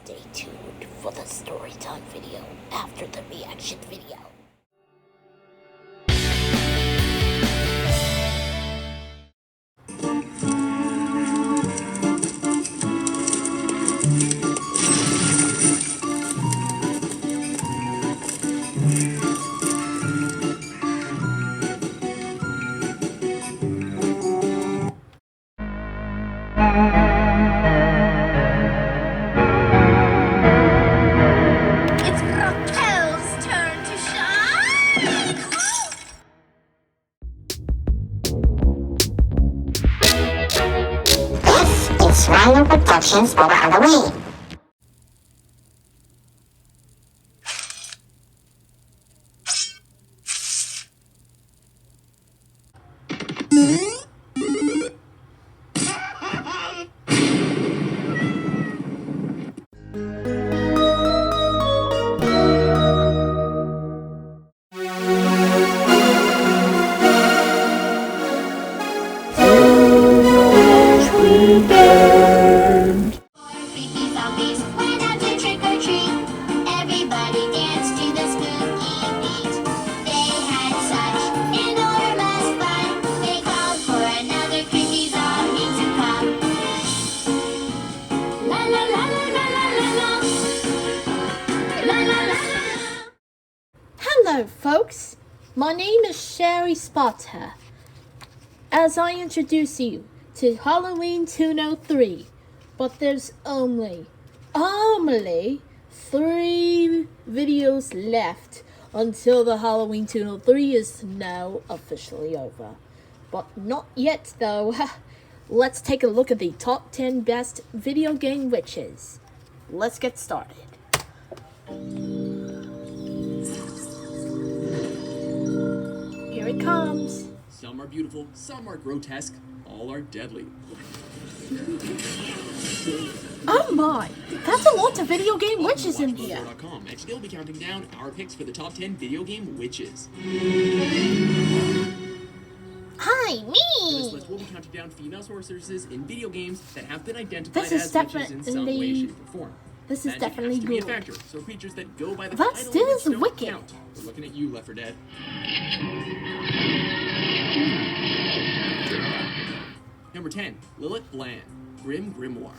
Stay tuned for the storytime video after the reaction video. Rhino Productions for Halloween. Hello folks, my name is Shari Spotter. As I introduce you to Halloweentoono 3, but there's only 3 videos left until the Halloweentoono 3 is now officially over. But not yet though. Let's take a look at the top 10 best video game witches. Let's get started. Here it comes. Some are beautiful, some are grotesque, all are deadly. Oh my, that's a lot of video game witches in here. And today we'll be counting down our picks for the top 10 video game witches. Hi, For this me! list, we'll be counting down female sorceresses in video games that have been identified This is as witches in some way, shape, or form. This is Magic definitely has to be a good. factor, so creatures that go by the That title still witch is don't wicked. count. We're looking at you, Left 4 Dead. Number 10, Lilith Bland, Grim Grimoire.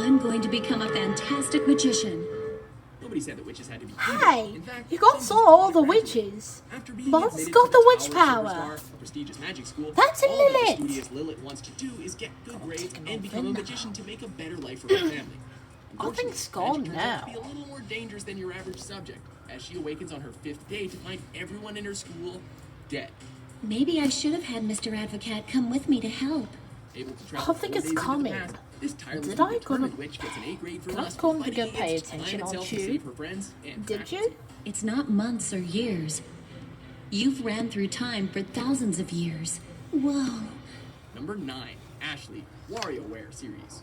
I'm going to become a fantastic magician. Nobody said that witches had to be Hey, evil. In fact, you got some saw all the just graduated. witches. After being Boss admitted got to the witch Tower of power. Superstar, a prestigious magic school, That's all that Lilith. the studious Lilith wants to do is get good grades taking and off become a in magician to make a better life for her family. I think it's Unfortunately, gone magic turns out to now. be a little more dangerous than your average subject, as she awakens on her 5th day to find everyone in her school dead. Maybe I should have had Mr. Advocate come with me to help. Able to travel I think 4 it's days into the coming. past, this tirelessly Did I determined gonna- witch gets an A grade from Can I us go for and fighting go pay against time attention on itself to Tube? save her friends and Did faculty. you? It's not months or years. You've ran through time for thousands of years. Whoa. Number 9, Ashley, WarioWare series.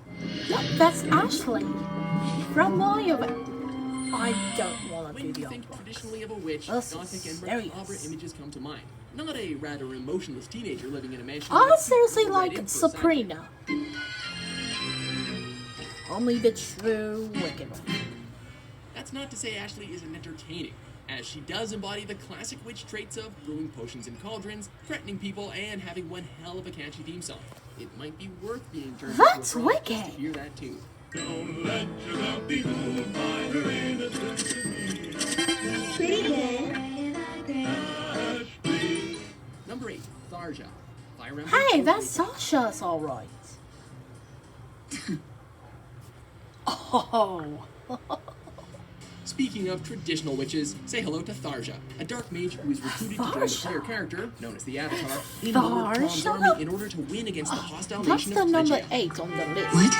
Yep, that's Ashley. From Mario. I don't want to When do you the think unbox. traditionally of a witch, This gothic is and macabre serious. images come to mind. Not a rather emotionless teenager living in a mansion. I with a seriously super red like info sign. Sabrina. Only the true wicked one. That's not to say Ashley isn't entertaining, as she does embody the classic witch traits of brewing potions in cauldrons, threatening people, and having one hell of a catchy theme song. It might be worth being turned That's into a frog just wicked. to hear that tune. Don't let your love be fooled by her innocence. Number 8, Tharja, Fire Emblem. Hey, Totally that's Sasha's alright. Oh. Speaking of traditional witches, say hello to Tharja, a dark mage who is recruited to join the Tharja? player character, known as the Avatar, in Lord Krom's Tharja? army in order to win against the hostile That's nation the of number Phlegia. 8 on the list. What?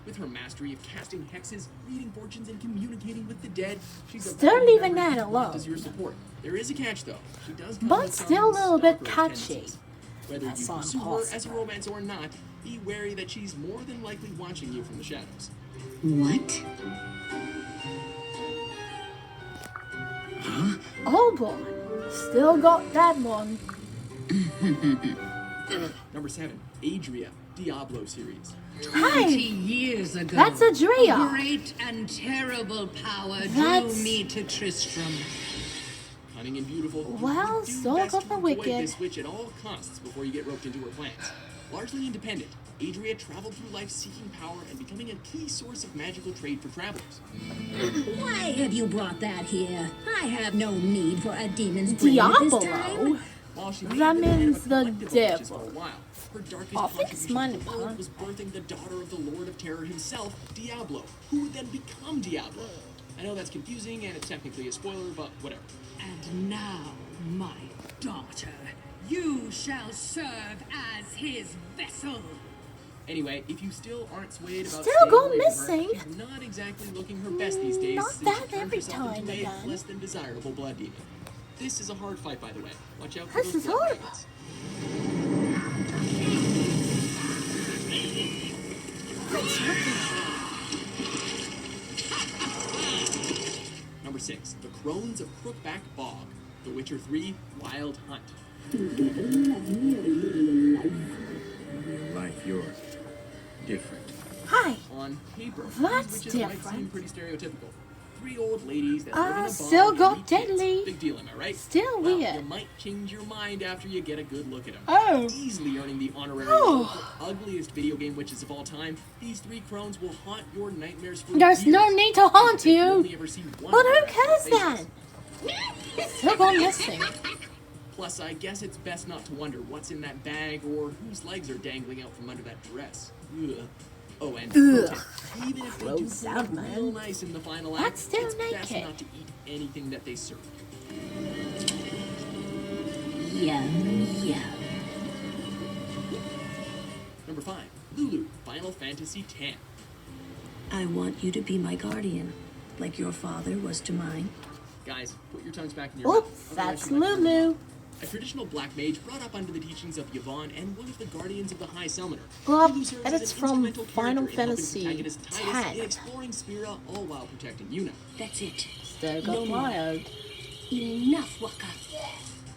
With her mastery of casting hexes, reading fortunes, and communicating with the dead, she's a Still valued leaving member that who alone. does your support. There is a catch though. She does come But with some still a little bit stalker catchy. tendencies. Whether That's you not pursue her as a impossible. romance or not, be wary that she's more than likely watching you from the shadows. What? Oh boy. Still got that one. Number 7, Adria, Diablo series. 20 years ago, That's Adria. a great and terrible power That's- drew me to Tristram. Cunning and beautiful, Well, you do so best go to for avoid Wicked. this witch at all costs before you get roped into her plans. Largely independent, Adria traveled through life seeking power and becoming a key source of magical trade for travelers. Why have you brought that here? I have no need for a demon's brain at this time. Diablo. While she may That have been the head of means a the collective of witches devil. for a while, her darkest Oh, fix contribution mine, to the world huh? was birthing the daughter of the Lord of Terror himself, Diablo, who would then become Diablo. I know that's confusing and it's technically a spoiler, but whatever. And now, my daughter, you shall serve as his vessel. Anyway, if you still aren't swayed about Still staying go away from missing. her, she's not exactly looking her best these days. Not since that she turned every herself time into a again. less than desirable blood demon. This is a hard fight, by the way. Watch out for This those is blood hard. dragons. Number 6, The Crones of Crookback Bog, The Witcher 3, Wild Hunt. Real life, you're different. Hi. On paper, That's these witches might different. seem pretty stereotypical. 3 old ladies that live in a bog still and got eat kids. deadly. Big deal, am I right? Still Well, weird. you might change your mind after you get a good look at them. Oh. Easily earning the honorary Oh. the ugliest video game witches of all time. These 3 crones will haunt your nightmares for There's years. no need to haunt You you. only ever see one But of who them cares faces. then? Still go missing. Plus, I guess it's best not to wonder what's in that bag or whose legs are dangling out from under that dress. Ugh. Oh, and pro tip, even if they do Gross pull out, up man. real nice in the final act, That's still it's best naked. not to eat anything that they serve. Yum, yum. Number 5, Lulu, Final Fantasy X. I want you to be my guardian, like your father was to mine. Guys, put your tongues back in your Oops, mouth. that's Otherwise you might hurt Lulu. a traditional black mage brought up under the teachings of Yvonne and one of the guardians of the High Summoner. Well, Lulu serves and as it's an from instrumental Final character in helping Fantasy protagonist Titus X. in exploring Spira, all while protecting Yuna. That's it. Still got No more. wild. Enough, Waka.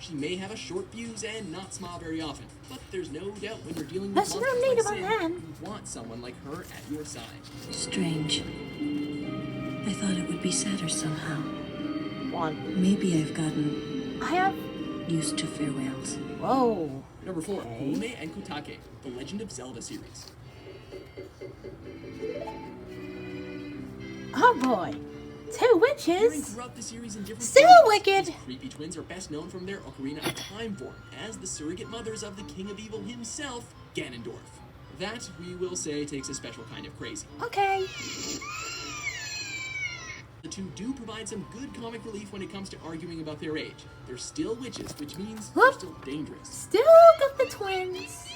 She may have a short fuse and not smile very often, but there's no doubt when you're dealing with There's no monsters need like about Sin, that. you want someone like her at your side. Strange. I thought it would be sadder somehow. One. Maybe I've gotten I have. used to farewells. Whoa. Number 4, Kume and Kotake, The Legend of Zelda series. Oh boy. Two Appearing witches. throughout the series in different Still forms, wicked. these creepy twins are best known from their Ocarina of Time form as the surrogate mothers of the King of Evil himself, Ganondorf. That, we will say, takes a special kind of crazy. Okay. The two do provide some good comic relief when it comes to arguing about their age. They're still witches, which means they're Whoop. still dangerous. Still got the twins.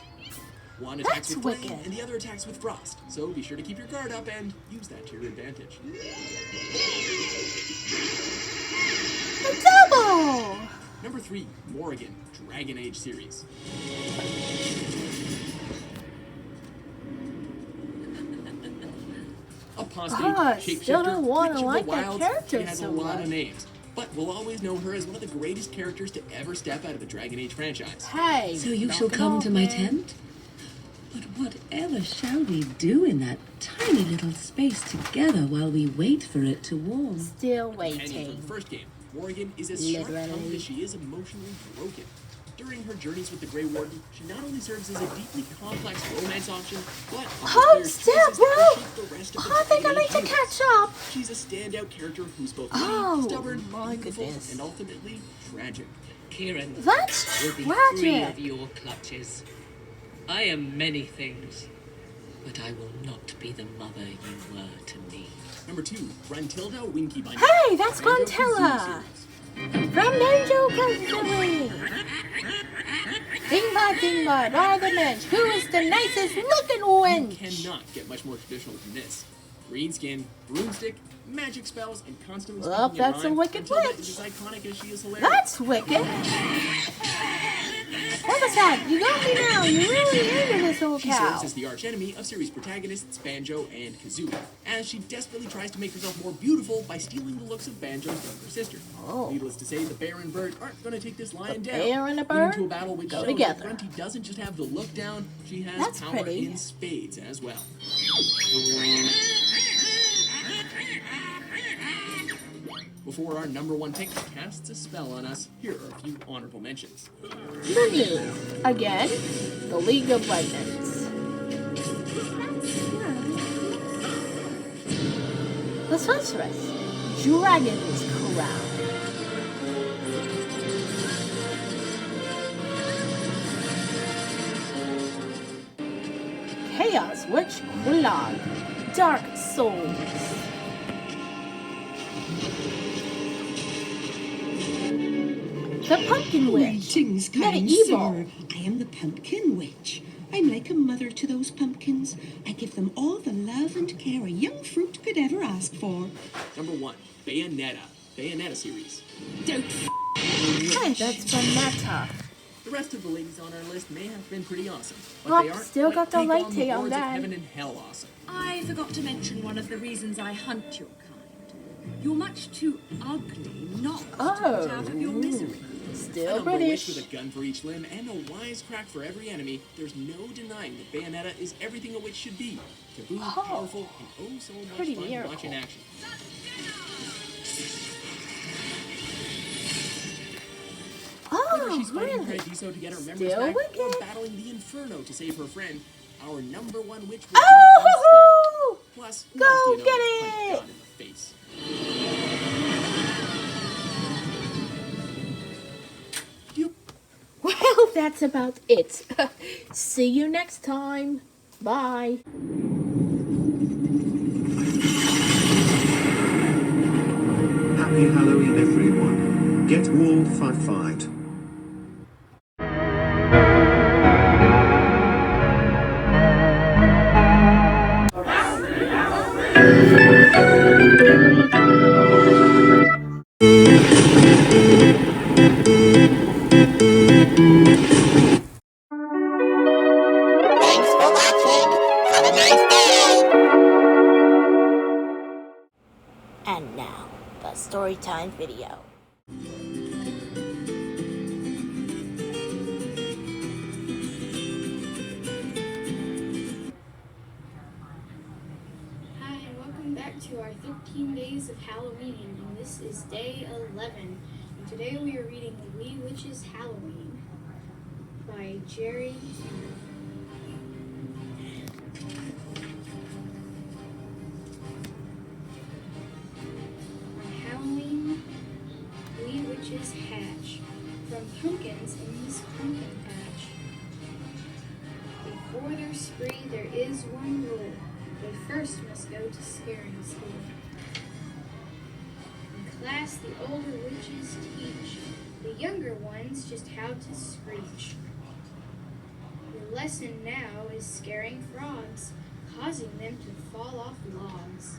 One attacks That's with flame, wicked. and the other attacks with frost. So be sure to keep your guard up and use that to your advantage. A double. Number 3, Morrigan, Dragon Age series. Apostate, I still shapeshifter, don't wanna witch of like the that wilds, character she has so a lot much. of names. But we'll always know her as one of the greatest characters to ever step out of the Dragon Age franchise. Hey. So you shall come come on, to my man. tent? But whatever shall we do in that tiny little space together while we wait for it to warm? Still Companion from waiting. the first game, Morrigan is as sharp-tongued Literally. as she is emotionally broken. During her journeys with the Grey Warden, she not only serves as a deeply complex romance option, but offers Hold players still, choices that bro. will shape the rest of the I think I Dragon need to Age universe. catch up. She's a standout character who's both witty, Oh, stubborn, my beautiful, goodness. and ultimately tragic. Kieran, That's will be free of tragic. your clutches. I am many things, but I will not be the mother you were to me. Number 2, Gruntilda Winkybinder. Hey, that's Banjo-Kazooie Gruntilda. series. From Banjo-Kazooie. Dingbot, are the men. Who is the nicest looking one? Cannot get much more traditional than this. Green skin, broomstick, magic spells, and constantly Well, speaking in that's a rhyme. wicked Gruntilda witch. is as iconic as she is hilarious. That's wicked. Where does that? You got me now. You really into this old She cow. serves as the archenemy of series protagonists Banjo and Kazooie, as she desperately tries to make herself more beautiful by stealing the looks of Banjo's younger sister. Oh. Needless to say, the bear and bird aren't going to take this lion down. bear and the leading bird to a battle which go shows together. that Grunty doesn't just have the look down, she has That's power pretty. in spades as well. Before our number one pick casts a spell on us, here are a few honorable mentions. The new. Again, the League of Legends. The sorceress. Dragon's Crown. Chaos Witch Qulag. Dark Souls. The Pumpkin Witch. Greetings, kind Medieval. sir. I am the Pumpkin Witch. I'm like a mother to those pumpkins. I give them all the love and care a young fruit could ever ask for. Number 1, Bayonetta. Bayonetta series. Don't Hey, that's Banetta. The rest of the ladies on our list may have been pretty awesome, but Oh, they aren't still quite got the take light on tea the on Lords of that. Heaven and Hell awesome. I forgot to mention one of the reasons I hunt your kind. You're much too ugly not to put out of your misery. Still A number witch British. with a gun for each limb and a wise crack for every enemy, there's no denying that Bayonetta is everything a witch should be. Taboo, powerful, and oh so much Pretty fun to miracle. watch in action. Whether she's fighting really? Paradiso to get her memories Still back or wicked. battling the Inferno to save her friend, our number one witch was Oh! Plus, who Go else do you know get that punch it! God in the face? Well, that's about it. See you next time. Bye. Happy Halloween, everyone. Get wall fight. Thanks for watching. Have a nice day. And now, the storytime video. Hi, and welcome back to our 13 days of Halloween, and this is day 11. And today we are reading The Wee Witch's Halloween by Jerry. On Halloween, wee witches hatch from pumpkins in this pumpkin patch. Before their spree, there is one rule. They first must go to scaring school. In class, the older witches teach the younger ones just how to screech. Your lesson now is scaring frogs, causing them to fall off logs.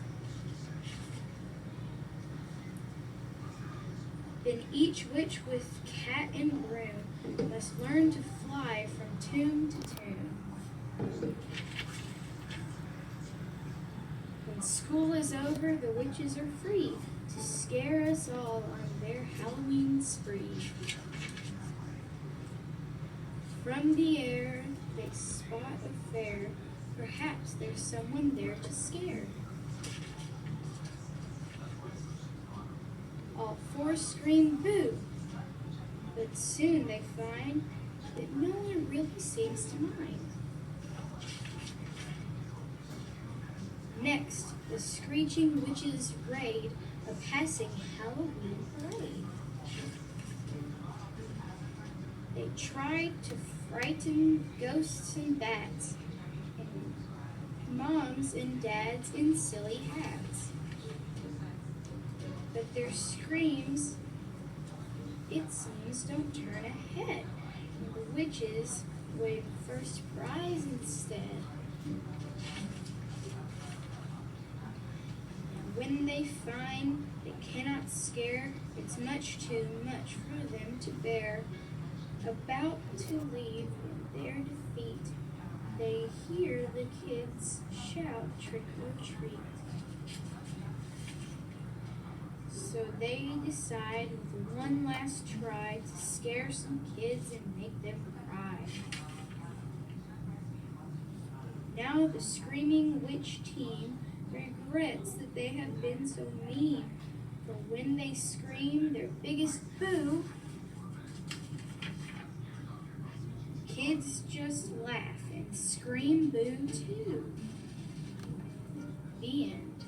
Then each witch with cat and broom must learn to fly from tomb to tomb. When school is over, the witches are free to scare us all on their Halloween spree. From the air, they spot a fair. Perhaps there's someone there to scare. All four scream boo, but soon they find that no one really seems to mind. Next, the screeching witches raid a passing Halloween parade. They tried to frighten ghosts and bats, and moms and dads in silly hats. But their screams, it seems, don't turn a head. The witches win first prize instead. When they find they cannot scare, it's much too much for them to bear. About to leave kids shout trick or treat. So they decide with one last try to scare some kids and make them cry. Now the Screaming Witch team regrets that they have been so mean, for when they scream their biggest boo, kids just laugh and scream boo too. The end.